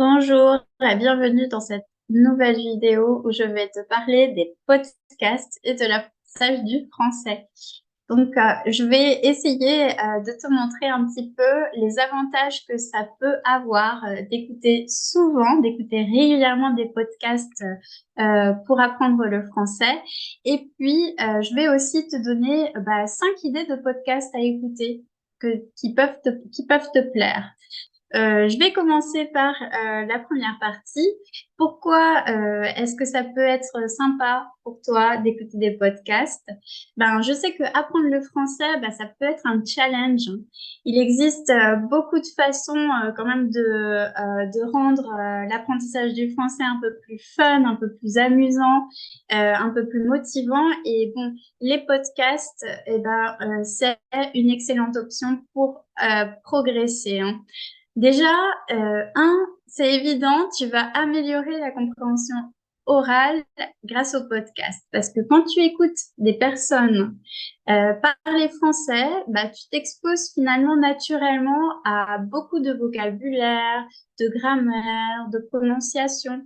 Bonjour et bienvenue dans cette nouvelle vidéo où je vais te parler des podcasts et de l'apprentissage du français. Je vais essayer de te montrer un petit peu les avantages que ça peut avoir d'écouter souvent, d'écouter régulièrement des podcasts pour apprendre le français. Et puis, je vais aussi te donner 5 idées de podcasts à écouter qui peuvent te plaire. Je vais commencer par la première partie. Pourquoi est-ce que ça peut être sympa pour toi d'écouter des podcasts? Je sais que apprendre le français, ça peut être un challenge. Il existe beaucoup de façons quand même de rendre l'apprentissage du français un peu plus fun, un peu plus amusant, un peu plus motivant. Et bon, les podcasts, c'est une excellente option pour progresser, hein. Déjà, c'est évident, tu vas améliorer la compréhension orale grâce au podcast. Parce que quand tu écoutes des personnes parler français, tu t'exposes finalement naturellement à beaucoup de vocabulaire, de grammaire, de prononciation.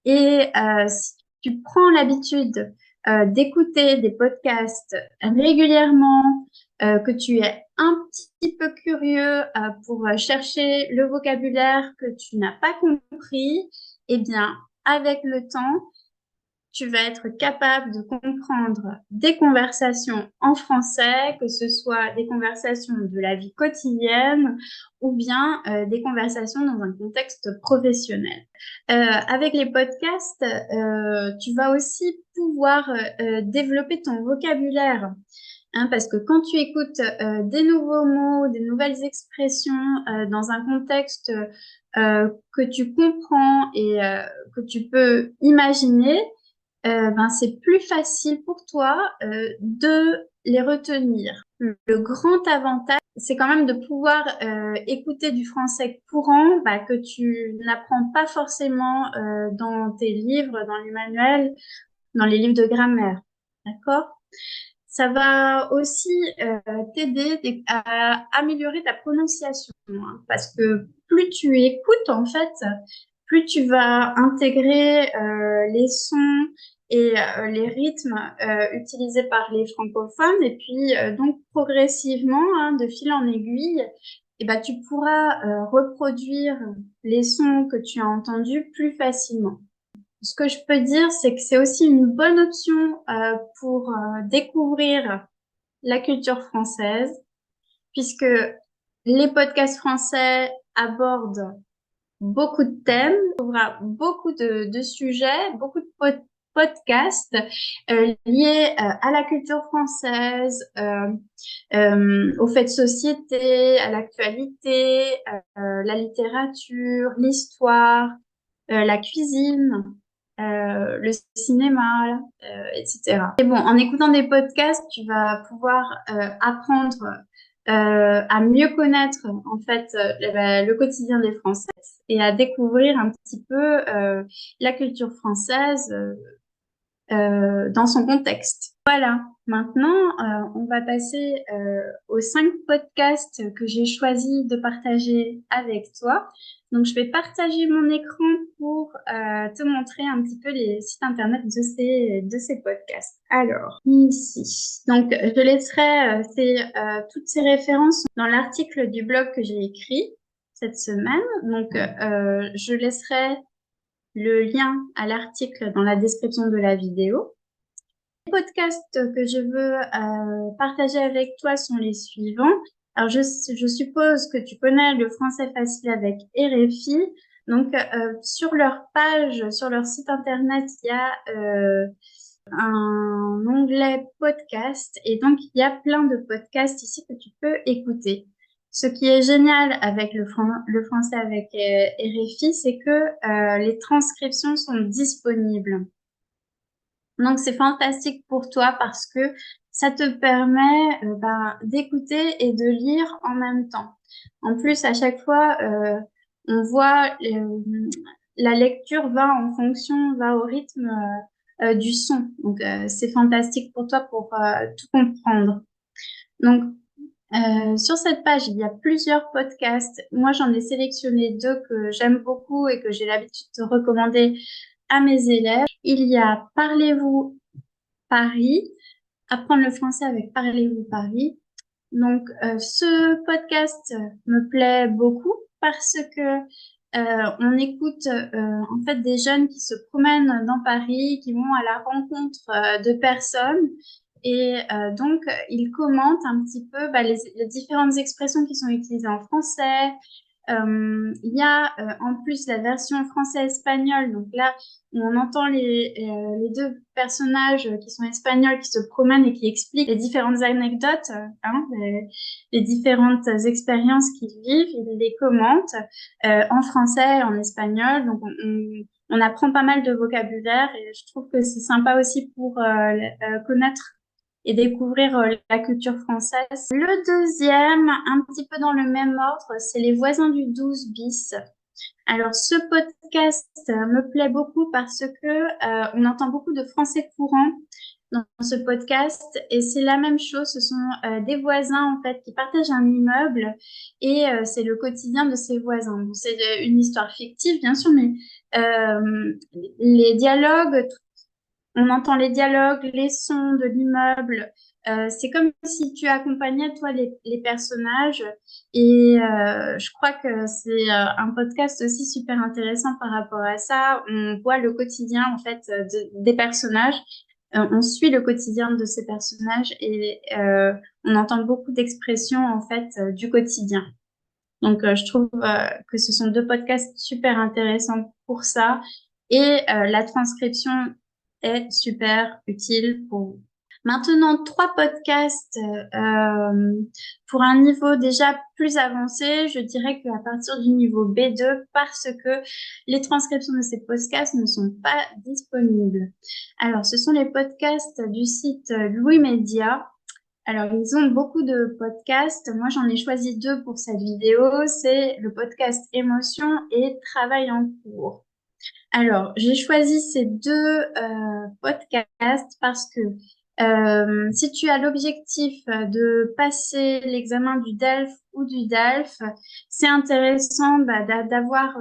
Et si tu prends l'habitude d'écouter des podcasts régulièrement, que tu es un petit peu curieux pour chercher le vocabulaire que tu n'as pas compris, eh bien, avec le temps, tu vas être capable de comprendre des conversations en français, que ce soit des conversations de la vie quotidienne ou bien des conversations dans un contexte professionnel. Avec les podcasts, tu vas aussi pouvoir développer ton vocabulaire. Hein, parce que quand tu écoutes des nouveaux mots, des nouvelles expressions dans un contexte que tu comprends et que tu peux imaginer, c'est plus facile pour toi de les retenir. Le grand avantage, c'est quand même de pouvoir écouter du français courant que tu n'apprends pas forcément dans tes livres, dans les manuels, dans les livres de grammaire. D'accord? Ça va aussi à améliorer ta prononciation, hein, parce que plus tu écoutes, en fait, plus tu vas intégrer les sons et les rythmes utilisés par les francophones. Et puis, donc, progressivement, hein, de fil en aiguille, tu pourras reproduire les sons que tu as entendus plus facilement. Ce que je peux dire, c'est que c'est aussi une bonne option pour découvrir la culture française, puisque les podcasts français abordent beaucoup de thèmes, il y aura beaucoup de sujets, beaucoup de podcasts liés à la culture française, aux faits de société, à l'actualité, la littérature, l'histoire, la cuisine, le cinéma, etc. Et bon, en écoutant des podcasts, tu vas pouvoir apprendre à mieux connaître en fait le quotidien des Français et à découvrir un petit peu la culture française dans son contexte. Voilà, maintenant on va passer aux 5 podcasts que j'ai choisi de partager avec toi. Donc je vais partager mon écran pour te montrer un petit peu les sites internet de ces podcasts. Alors, ici. Donc je laisserai toutes ces références dans l'article du blog que j'ai écrit cette semaine. Donc je laisserai le lien à l'article dans la description de la vidéo. Les podcasts que je veux partager avec toi sont les suivants. Alors, je suppose que tu connais le français facile avec RFI. Donc, sur leur page, sur leur site internet, il y a un onglet podcast et donc il y a plein de podcasts ici que tu peux écouter. Ce qui est génial avec le français avec RFI, c'est que les transcriptions sont disponibles. Donc, c'est fantastique pour toi parce que ça te permet d'écouter et de lire en même temps. En plus, à chaque fois, on voit la lecture va au rythme du son. Donc, c'est fantastique pour toi pour tout comprendre. Donc, Sur cette page, il y a plusieurs podcasts. Moi, j'en ai sélectionné deux que j'aime beaucoup et que j'ai l'habitude de recommander à mes élèves. Il y a Parlez-vous Paris, apprendre le français avec Parlez-vous Paris. Donc, ce podcast me plaît beaucoup parce que on écoute en fait des jeunes qui se promènent dans Paris, qui vont à la rencontre de personnes et donc ils commentent un petit peu les différentes expressions qui sont utilisées en français. Il y a en plus la version français-espagnol. Donc là, on entend les deux personnages qui sont espagnols qui se promènent et qui expliquent les différentes anecdotes, les différentes expériences qu'ils vivent. Ils les commentent en français, en espagnol. Donc on apprend pas mal de vocabulaire et je trouve que c'est sympa aussi pour connaître et découvrir la culture française. Le deuxième, un petit peu dans le même ordre, c'est Les voisins du 12 bis. Alors, ce podcast me plaît beaucoup parce que on entend beaucoup de français courant dans ce podcast et c'est la même chose. Ce sont des voisins en fait qui partagent un immeuble et c'est le quotidien de ces voisins. Bon, c'est une histoire fictive bien sûr, mais les dialogues, on entend les dialogues, les sons de l'immeuble. C'est comme si tu accompagnais toi les personnages et je crois que c'est un podcast aussi super intéressant par rapport à ça. On voit le quotidien en fait des personnages. On suit le quotidien de ces personnages et on entend beaucoup d'expressions en fait du quotidien. Donc je trouve que ce sont deux podcasts super intéressants pour ça et la transcription est super utile pour vous. Maintenant, trois podcasts pour un niveau déjà plus avancé. Je dirais qu'à partir du niveau B2, parce que les transcriptions de ces podcasts ne sont pas disponibles. Alors, ce sont les podcasts du site Louis Média. Alors, ils ont beaucoup de podcasts. Moi, j'en ai choisi deux pour cette vidéo. C'est le podcast Émotion et Travail en cours. Alors, j'ai choisi ces deux podcasts parce que si tu as l'objectif de passer l'examen du DELF ou du DALF, c'est intéressant d'avoir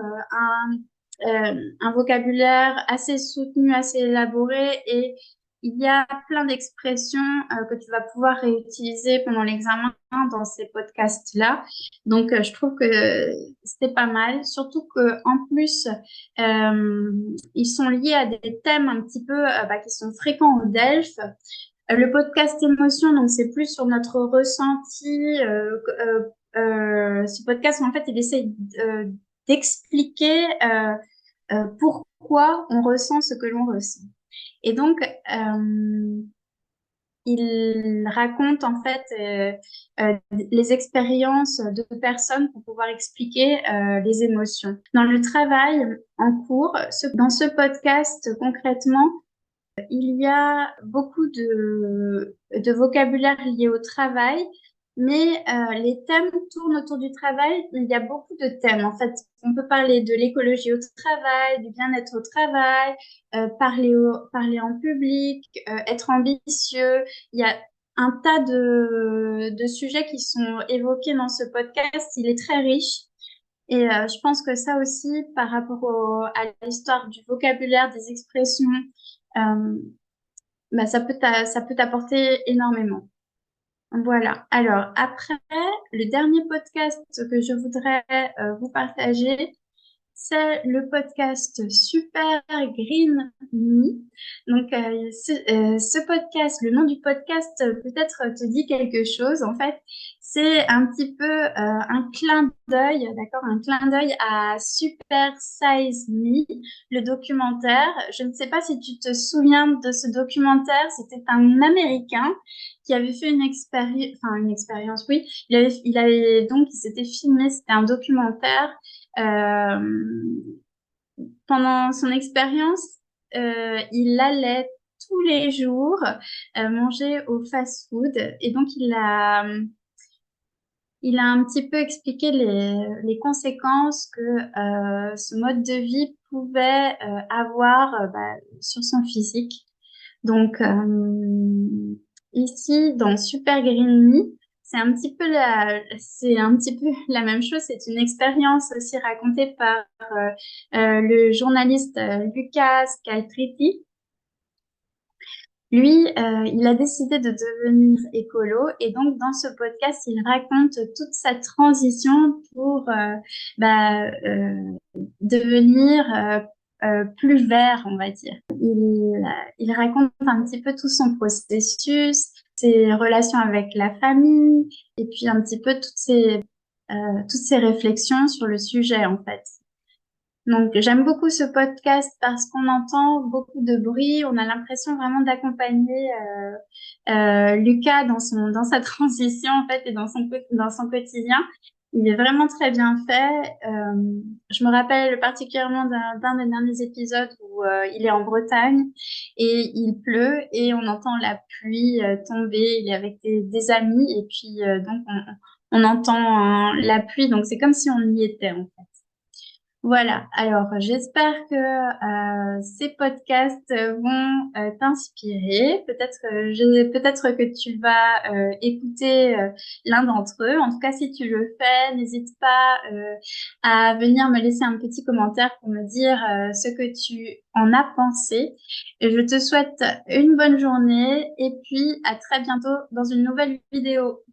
un vocabulaire assez soutenu, assez élaboré et il y a plein d'expressions que tu vas pouvoir réutiliser pendant l'examen dans ces podcasts-là. Donc, je trouve que c'était pas mal, surtout que en plus, ils sont liés à des thèmes un petit peu qui sont fréquents au DELF. Le podcast émotion, donc c'est plus sur notre ressenti. Ce podcast, en fait, il essaie d'expliquer pourquoi on ressent ce que l'on ressent. Et donc, il raconte en fait les expériences de personnes pour pouvoir expliquer les émotions. Dans le travail en cours, dans ce podcast concrètement, il y a beaucoup de vocabulaire lié au travail, mais les thèmes tournent autour du travail. Il y a beaucoup de thèmes. En fait, on peut parler de l'écologie au travail, du bien-être au travail, parler en public, être ambitieux. Il y a un tas de sujets qui sont évoqués dans ce podcast. Il est très riche. Et je pense que ça aussi, par rapport à l'histoire du vocabulaire, des expressions, euh, ça peut t'apporter énormément. Voilà. Alors, après, le dernier podcast que je voudrais vous partager, c'est le podcast Super Green Me. Donc, ce podcast, le nom du podcast peut-être te dit quelque chose. En fait, c'est un petit peu un clin d'œil, d'accord, un clin d'œil à Super Size Me, le documentaire. Je ne sais pas si tu te souviens de ce documentaire. C'était un Américain qui avait fait une expérience, oui. Il s'était filmé, c'était un documentaire euh, pendant son expérience, il allait tous les jours manger au fast-food et donc il a un petit peu expliqué les conséquences que ce mode de vie pouvait avoir sur son physique. Donc ici, dans Super Green Me, c'est un petit peu la même chose. C'est une expérience aussi racontée par le journaliste Lucas Caltriti. Lui, il a décidé de devenir écolo et donc dans ce podcast, il raconte toute sa transition pour devenir plus vert, on va dire. Il raconte un petit peu tout son processus, ses relations avec la famille et puis un petit peu toutes ses réflexions sur le sujet en fait. Donc, j'aime beaucoup ce podcast parce qu'on entend beaucoup de bruit. On a l'impression vraiment d'accompagner Lucas dans sa transition en fait et dans son quotidien. Il est vraiment très bien fait. Je me rappelle particulièrement d'un des derniers épisodes où il est en Bretagne et il pleut et on entend la pluie tomber. Il est avec des amis et puis donc on entend la pluie. Donc, c'est comme si on y était en fait. Voilà, alors j'espère que ces podcasts vont t'inspirer. Peut-être que tu vas écouter l'un d'entre eux. En tout cas, si tu le fais, n'hésite pas à venir me laisser un petit commentaire pour me dire ce que tu en as pensé. Et je te souhaite une bonne journée et puis à très bientôt dans une nouvelle vidéo.